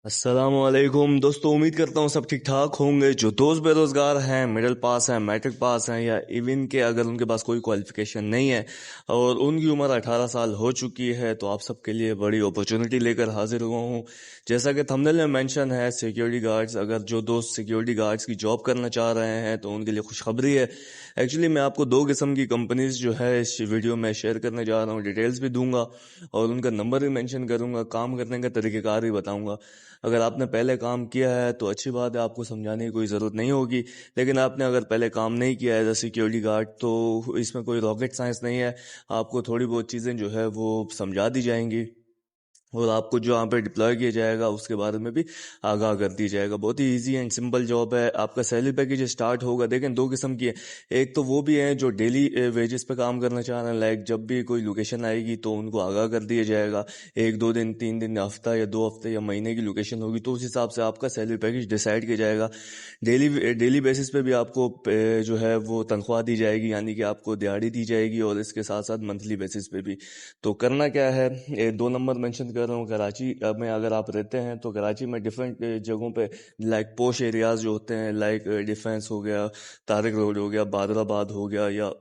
अस्सलाम वालेकुम दोस्तों, उम्मीद करता हूँ सब ठीक ठाक होंगे। जो दोस्त बेरोजगार हैं, मिडिल पास हैं, मैट्रिक पास हैं या इवन के अगर उनके पास कोई क्वालिफिकेशन नहीं है और उनकी उम्र 18 साल हो चुकी है, तो आप सबके लिए बड़ी अपॉर्चुनिटी लेकर हाजिर हुआ हूँ। जैसा कि थंबनेल में मेंशन है, सिक्योरिटी गार्ड्स। अगर जो दोस्त सिक्योरिटी गार्ड्स की जॉब करना चाह रहे हैं तो उनके लिए खुशखबरी है। एक्चुअली मैं आपको दो किस्म की कंपनीज जो है इस वीडियो में शेयर करने जा रहा हूँ। डिटेल्स भी दूंगा और उनका नंबर भी मेंशन करूंगा, काम करने का तरीक़ेकार भी बताऊंगा। अगर आपने पहले काम किया है तो अच्छी बात है, आपको समझाने की कोई ज़रूरत नहीं होगी। लेकिन आपने अगर पहले काम नहीं किया है एज अ सिक्योरिटी गार्ड, तो इसमें कोई रॉकेट साइंस नहीं है। आपको थोड़ी बहुत चीज़ें जो है वो समझा दी जाएंगी और आपको जो यहाँ पे डिप्लॉय किया जाएगा उसके बारे में भी आगाह कर दी जाएगा। बहुत ही इजी एंड सिंपल जॉब है। आपका सैलरी पैकेज स्टार्ट होगा, देखें दो किस्म की है। एक तो वो भी हैं जो डेली वेजेस पे काम करना चाह रहे हैं, लाइक जब भी कोई लोकेशन आएगी तो उनको आगाह कर दिया जाएगा। एक दो दिन, 3 दिन, हफ्ता या 2 हफ्ते या महीने की लोकेशन होगी तो उस हिसाब से आपका सैलरी पैकेज डिसाइड किया जाएगा। डेली डेली बेसिस पे भी आपको जो है वो तनख्वाह दी जाएगी, यानी कि आपको दिहाड़ी दी जाएगी, और इसके साथ साथ मंथली बेसिस पे भी। तो करना क्या है, 2 नंबर मेंशन कर रहा हूँ, कराची में अगर आप रहते हैं तो कराची में डिफरेंट जगहों पे लाइक पोश एरियाज जो होते हैं, लाइक डिफेंस हो गया, तारिक रोड हो गया, बादराबाद हो गया, या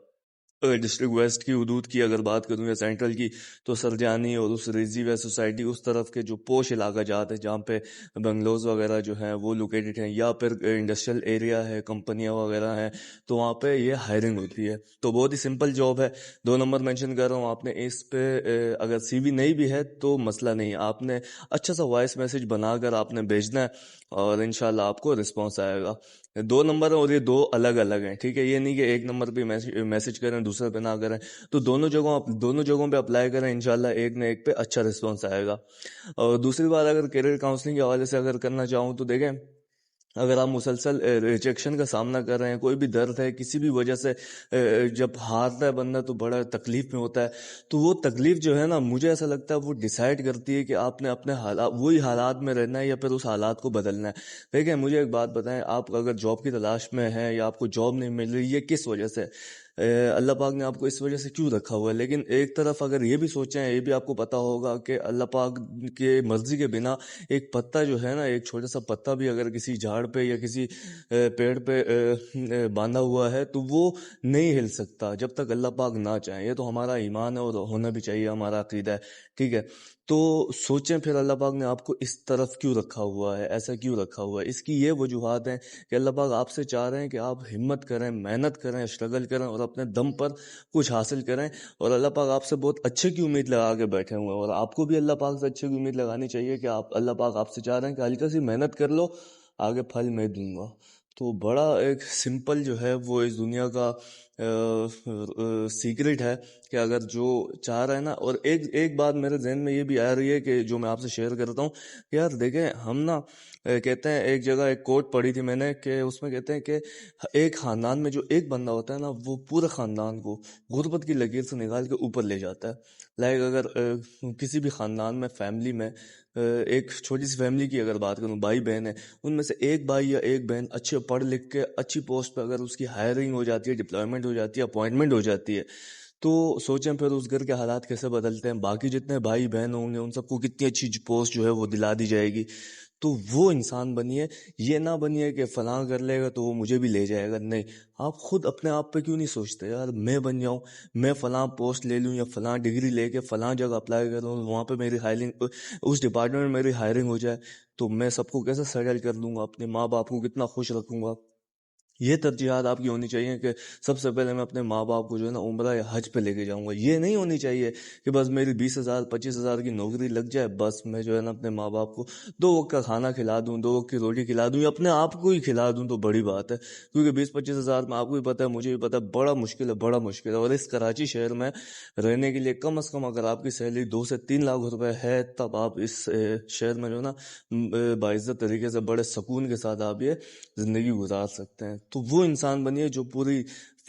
डिस्ट्रिक्ट वेस्ट की हदूद की अगर बात करूँ या सेंट्रल की, तो सरजानी और उस रिजी वे सोसाइटी उस तरफ के जो पोश इलाका जाते हैं जहाँ पे बंगलोज वगैरह जो हैं वो लोकेटेड हैं, या फिर इंडस्ट्रियल एरिया है, कंपनियां वगैरह हैं, तो वहाँ पे ये हायरिंग होती है। तो बहुत ही सिंपल जॉब है। 2 नंबर मेंशन कर रहा हूँ, आपने इस पे अगर सीवी नहीं भी है तो मसला नहीं, आपने अच्छा सा वॉइस मैसेज बनाकर आपने भेजना है और इंशाल्लाह आपको रिस्पॉन्स आएगा। 2 नंबर और ये दो अलग अलग हैं, ठीक है। ये नहीं कि एक नंबर पे मैसेज करें दूसरे पे ना करें। तो दोनों जगहों पे अप्लाई करें, इंशाल्लाह एक न एक पे अच्छा रिस्पॉन्स आएगा। और दूसरी बात, अगर करियर काउंसलिंग के हवाले से अगर करना चाहूँ तो देखें, अगर आप मुसलसल रिजेक्शन का सामना कर रहे हैं, कोई भी दर्द है किसी भी वजह से, जब हारता है बंदा तो बड़ा तकलीफ में होता है। तो वो तकलीफ जो है ना, मुझे ऐसा लगता है वो डिसाइड करती है कि आपने अपने हालात, वही हालात में रहना है या फिर उस हालात को बदलना है। देखिए मुझे एक बात बताएं, आप अगर जॉब की तलाश में हैं या आपको जॉब नहीं मिल रही, ये किस वजह से अल्लाह पाक ने आपको इस वजह से क्यों रखा हुआ है। लेकिन एक तरफ अगर ये भी सोचें, ये भी आपको पता होगा कि अल्लाह पाक के मर्जी के बिना एक पत्ता जो है ना, एक छोटा सा पत्ता भी अगर किसी झाड़ पे या किसी पेड़ पे बांधा हुआ है तो वो नहीं हिल सकता जब तक अल्लाह पाक ना चाहे। ये तो हमारा ईमान है और होना भी चाहिए, हमारा अकीदा है, ठीक है। तो सोचें फिर अल्लाह पाक ने आपको इस तरफ क्यों रखा हुआ है, ऐसा क्यों रखा हुआ है। इसकी ये वजूहात हैं कि अल्लाह पाक आपसे चाह रहे हैं कि आप हिम्मत करें, मेहनत करें, स्ट्रगल करें और अपने दम पर कुछ हासिल करें। और अल्लाह पाक आपसे बहुत अच्छे की उम्मीद लगा के बैठे हुए हैं, और आपको भी अल्लाह पाक से अच्छे की उम्मीद लगानी चाहिए कि आप, अल्लाह पाक आपसे चाह रहे हैं कि हल्का सी मेहनत कर लो, आगे फल मैं दूंगा। तो बड़ा एक सिंपल जो है वो इस दुनिया का सीक्रेट है कि अगर जो चाह रहा है ना। और एक एक बात मेरे जहन में ये भी आ रही है कि जो मैं आपसे शेयर करता हूँ कि यार देखें, हम ना कहते हैं, एक जगह एक कोट पढ़ी थी मैंने कि उसमें कहते हैं कि एक खानदान में जो एक बंदा होता है ना, वो पूरे खानदान को गुर्बत की लकीर से निकाल के ऊपर ले जाता है। लाइक अगर किसी भी खानदान में, फैमिली में, एक छोटी सी फैमिली की अगर बात करूं, भाई बहन है, उनमें से एक भाई या एक बहन अच्छे पढ़ लिख के अच्छी पोस्ट पर अगर उसकी हायरिंग हो जाती है, डिप्लॉयमेंट हो जाती है, अपॉइंटमेंट हो जाती है, तो सोचें फिर उस घर के हालात कैसे बदलते हैं। बाकी जितने भाई बहन होंगे उन सबको कितनी अच्छी पोस्ट जो है वो दिला दी जाएगी। तो वो इंसान बनिए, ये ना बनिए कि फलां कर लेगा तो वो मुझे भी ले जाएगा। नहीं, आप खुद अपने आप पे क्यों नहीं सोचते, यार मैं बन जाऊं, मैं फलां पोस्ट ले लूं या फलां डिग्री लेके फलां जगह अप्लाई करूं, वहां पे मेरी हायरिंग, उस डिपार्टमेंट में मेरी हायरिंग हो जाए, तो मैं सबको कैसे सेटल कर लूंगा, अपने माँ बाप को कितना खुश रखूंगा। ये तरजीहात आपकी होनी चाहिए कि सबसे पहले मैं अपने माँ बाप को जो है ना उम्रा या हज पे लेके जाऊंगा। ये नहीं होनी चाहिए कि बस मेरी 20,000 25,000 की नौकरी लग जाए, बस मैं जो है ना अपने माँ बाप को 2 वक्त का खाना खिला दूं, 2 वक्त की रोटी खिला दूं, या अपने आप को ही खिला दूं तो बड़ी बात है। क्योंकि 20-25 हज़ार में आपको भी पता है, मुझे भी पता है, बड़ा मुश्किल है, बड़ा मुश्किल है। और इस कराची शहर में रहने के लिए कम से कम अगर आपकी सैलरी 2 से 3 लाख रुपए है, तब आप इस शहर में जो है ना बाइज्जत तरीके से बड़े सुकून के साथ आप ये जिंदगी गुजार सकते हैं। तो वो इंसान बनिए जो पूरी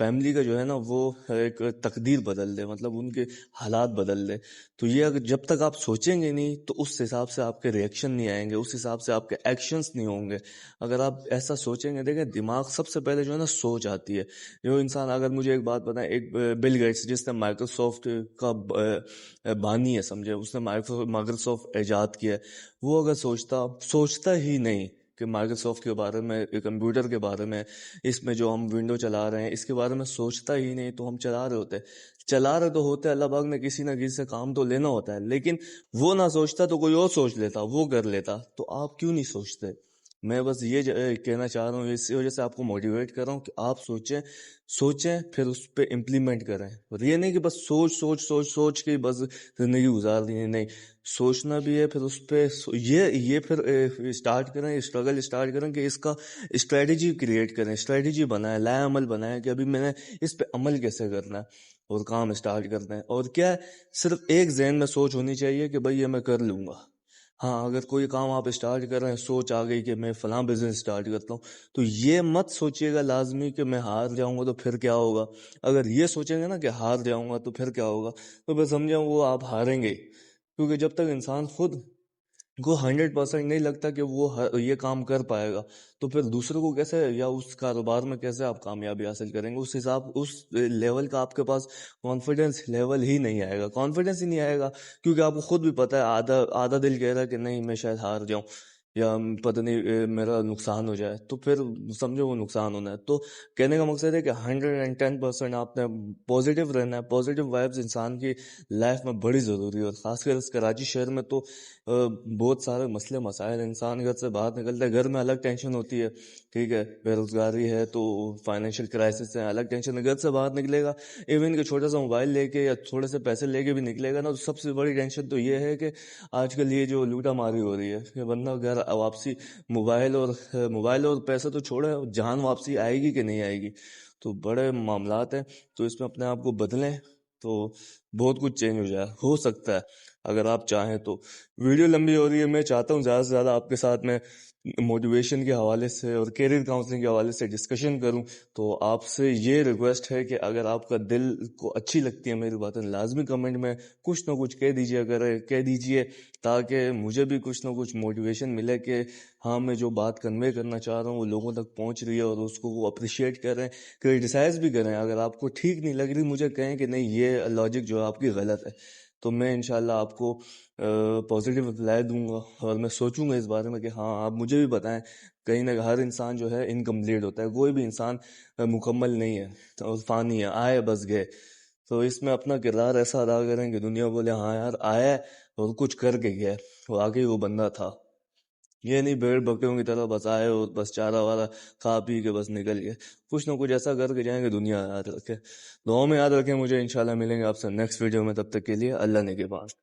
فیملی کا جو ہے نا وہ ایک تقدیر بدل دے، مطلب ان کے حالات بدل دے. تو یہ اگر جب تک آپ سوچیں گے نہیں تو اس حساب سے آپ کے ریئیکشن نہیں آئیں گے، اس حساب سے آپ کے ایکشنز نہیں ہوں گے. اگر آپ ایسا سوچیں گے، دیکھیں دماغ سب سے پہلے جو ہے نا سوچ آتی ہے. جو انسان، اگر مجھے ایک بات بتائیں، ایک بل گیٹس جس نے مائکروسافٹ کا بانی ہے، سمجھے، اس نے مائکروسافٹ ایجاد کیا ہے، وہ اگر سوچتا ہی نہیں کہ مائکروسافٹ کے بارے میں، کمپیوٹر کے بارے میں، اس میں جو ہم ونڈو چلا رہے ہیں اس کے بارے میں سوچتا ہی نہیں، تو ہم چلا رہے تو ہوتے، اللہ پاک نے کسی نہ کسی سے کام تو لینا ہوتا ہے، لیکن وہ نہ سوچتا تو کوئی اور سوچ لیتا، وہ کر لیتا. تو آپ کیوں نہیں سوچتے؟ میں بس یہ کہنا چاہ رہا ہوں، اسی وجہ سے آپ کو موٹیویٹ کر رہا ہوں کہ آپ سوچیں پھر اس پہ امپلیمنٹ کریں. اور یہ نہیں کہ بس سوچ کے بس زندگی گزار دیں، نہیں، سوچنا بھی ہے، پھر اس پہ یہ پھر اسٹارٹ کریں، اسٹرگل اسٹارٹ کریں کہ اس کا اسٹریٹجی کریٹ کریں، اسٹریٹجی بنائیں، لائے عمل بنائیں کہ ابھی میں نے اس پہ عمل کیسے کرنا ہے، اور کام اسٹارٹ کرنا ہے. اور کیا ہے، صرف ایک ذہن میں سوچ ہونی چاہیے کہ بھائی یہ میں کر لوں گا. ہاں، اگر کوئی کام آپ اسٹارٹ کر رہے ہیں، سوچ آ گئی کہ میں فلاں بزنس اسٹارٹ کرتا ہوں، تو یہ مت سوچیے گا لازمی کہ میں ہار جاؤں گا تو پھر کیا ہوگا. اگر یہ سوچیں گے نا کہ ہار جاؤں گا تو پھر کیا ہوگا، تو میں سمجھا وہ آپ ہاریں گے. کیونکہ جب تک انسان خود کو 100% نہیں لگتا کہ وہ یہ کام کر پائے گا، تو پھر دوسروں کو کیسے، یا اس کاروبار میں کیسے آپ کامیابی حاصل کریں گے؟ اس لیول کا آپ کے پاس کانفیڈنس لیول ہی نہیں آئے گا، کانفیڈنس ہی نہیں آئے گا. کیونکہ آپ کو خود بھی پتہ ہے، آدھا دل کہہ رہا ہے کہ نہیں میں شاید ہار جاؤں، یا پتہ نہیں میرا نقصان ہو جائے، تو پھر سمجھو وہ نقصان ہونا ہے. تو کہنے کا مقصد ہے کہ 110% آپ نے پازیٹیو رہنا ہے. پازیٹیو وائبز انسان کی لائف میں بڑی ضروری ہے، اور خاص کر اس کراچی شہر میں تو بہت سارے مسئلے مسائل، انسان گھر سے باہر نکلتا ہے، گھر میں الگ ٹینشن ہوتی ہے، ٹھیک ہے، بے روزگاری ہے تو فائنینشیل کرائسس ہے، الگ ٹینشن ہے. گھر سے باہر نکلے گا، ایون کہ چھوٹا سا موبائل لے کے یا تھوڑے سے پیسے لے کے بھی نکلے گا نا، تو سب سے بڑی ٹینشن تو یہ ہے کہ آج کل یہ جو لوٹا ماری ہو رہی ہے کہ بندہ گھر واپسی، موبائل اور پیسے تو چھوڑے، جان واپسی آئے گی کہ نہیں آئے گی. تو بڑے معاملات ہیں، تو اس میں اپنے آپ کو بدلیں تو بہت کچھ چینج ہو سکتا ہے اگر آپ چاہیں تو. ویڈیو لمبی ہو رہی ہے، میں چاہتا ہوں زیادہ سے زیادہ آپ کے ساتھ میں موٹیویشن کے حوالے سے اور کیریئر کاؤنسلنگ کے حوالے سے ڈسکشن کروں. تو آپ سے یہ ریکویسٹ ہے کہ اگر آپ کا دل کو اچھی لگتی ہے میری باتیں، لازمی کمنٹ میں کچھ نہ کچھ کہہ دیجیے تاکہ مجھے بھی کچھ نہ کچھ موٹیویشن ملے کہ ہاں میں جو بات کنوے کرنا چاہ رہا ہوں وہ لوگوں تک پہنچ رہی ہے، اور اس کو وہ اپریشیٹ کریں، کرٹیسائز بھی کریں. اگر آپ کو ٹھیک نہیں لگ رہی، مجھے کہیں کہ نہیں یہ لاجک جو ہے آپ کی غلط ہے، تو میں انشاءاللہ آپ کو پازیٹیو رپلائی دوں گا، اور میں سوچوں گا اس بارے میں کہ ہاں آپ مجھے بھی بتائیں. کہیں نہ ہر انسان جو ہے انکمپلیٹ ہوتا ہے، کوئی بھی انسان مکمل نہیں ہے، اور فانی ہے، آئے بس گئے. تو اس میں اپنا کردار ایسا ادا کریں کہ دنیا بولے ہاں یار آیا اور کچھ کر کے گیا، وہ آگے وہ بندہ تھا. یہ نہیں بھیڑ بکریوں کی طرح بس آئے اور بس چارہ وارہ کھا پی کے بس نکل گئے. کچھ نہ کچھ ایسا کر کے جائیں گے دنیا یاد رکھے. دعاؤں میں یاد رکھیں مجھے. انشاءاللہ ملیں گے آپ سے نیکسٹ ویڈیو میں، تب تک کے لیے اللہ نے کے پاس.